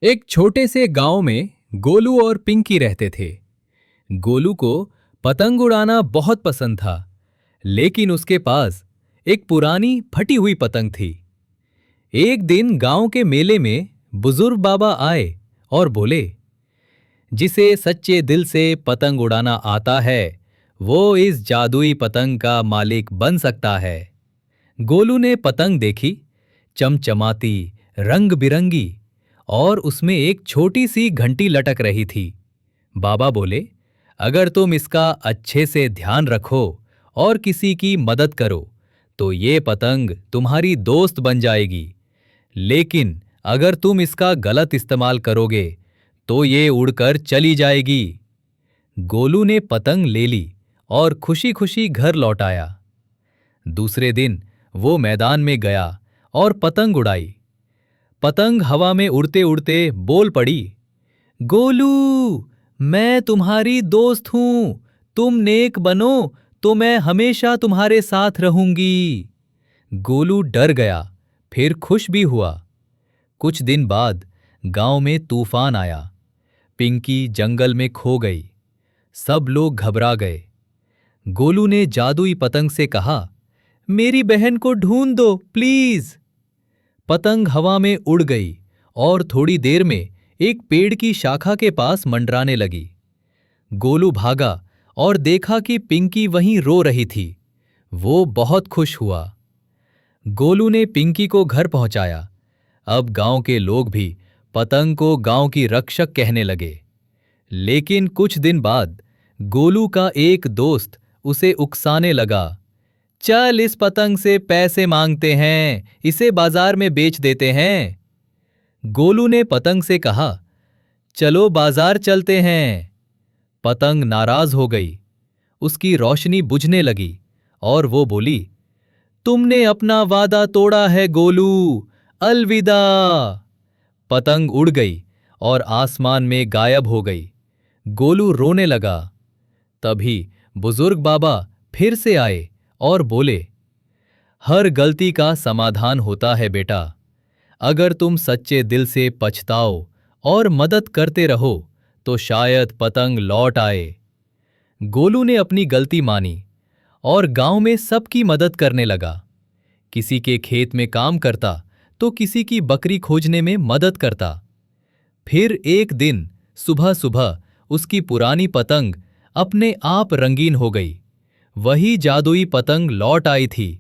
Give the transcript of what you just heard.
एक छोटे से गांव में गोलू और पिंकी रहते थे। गोलू को पतंग उड़ाना बहुत पसंद था, लेकिन उसके पास एक पुरानी फटी हुई पतंग थी। एक दिन गांव के मेले में बुजुर्ग बाबा आए और बोले, जिसे सच्चे दिल से पतंग उड़ाना आता है, वो इस जादुई पतंग का मालिक बन सकता है। गोलू ने पतंग देखी, चमचमाती, रंग बिरंगी, और उसमें एक छोटी सी घंटी लटक रही थी। बाबा बोले, अगर तुम इसका अच्छे से ध्यान रखो और किसी की मदद करो, तो ये पतंग तुम्हारी दोस्त बन जाएगी। लेकिन अगर तुम इसका गलत इस्तेमाल करोगे, तो ये उड़कर चली जाएगी। गोलू ने पतंग ले ली और खुशी खुशी घर लौट आया। दूसरे दिन वो मैदान में गया और पतंग उड़ाई। पतंग हवा में उड़ते उड़ते बोल पड़ी, गोलू, मैं तुम्हारी दोस्त हूं। तुम नेक बनो तो मैं हमेशा तुम्हारे साथ रहूंगी। गोलू डर गया, फिर खुश भी हुआ। कुछ दिन बाद गांव में तूफान आया। पिंकी जंगल में खो गई। सब लोग घबरा गए। गोलू ने जादुई पतंग से कहा, मेरी बहन को ढूंढ दो प्लीज। पतंग हवा में उड़ गई और थोड़ी देर में एक पेड़ की शाखा के पास मंडराने लगी। गोलू भागा और देखा कि पिंकी वहीं रो रही थी। वो बहुत खुश हुआ। गोलू ने पिंकी को घर पहुंचाया। अब गांव के लोग भी पतंग को गांव की रक्षक कहने लगे। लेकिन कुछ दिन बाद गोलू का एक दोस्त उसे उकसाने लगा, चल इस पतंग से पैसे मांगते हैं, इसे बाजार में बेच देते हैं। गोलू ने पतंग से कहा, चलो बाजार चलते हैं। पतंग नाराज हो गई। उसकी रोशनी बुझने लगी और वो बोली, तुमने अपना वादा तोड़ा है गोलू, अलविदा। पतंग उड़ गई और आसमान में गायब हो गई। गोलू रोने लगा। तभी बुजुर्ग बाबा फिर से आए और बोले, हर गलती का समाधान होता है बेटा। अगर तुम सच्चे दिल से पछताओ और मदद करते रहो, तो शायद पतंग लौट आए। गोलू ने अपनी गलती मानी और गांव में सबकी मदद करने लगा। किसी के खेत में काम करता तो किसी की बकरी खोजने में मदद करता। फिर एक दिन सुबह सुबह उसकी पुरानी पतंग अपने आप रंगीन हो गई। वही जादुई पतंग लौट आई थी।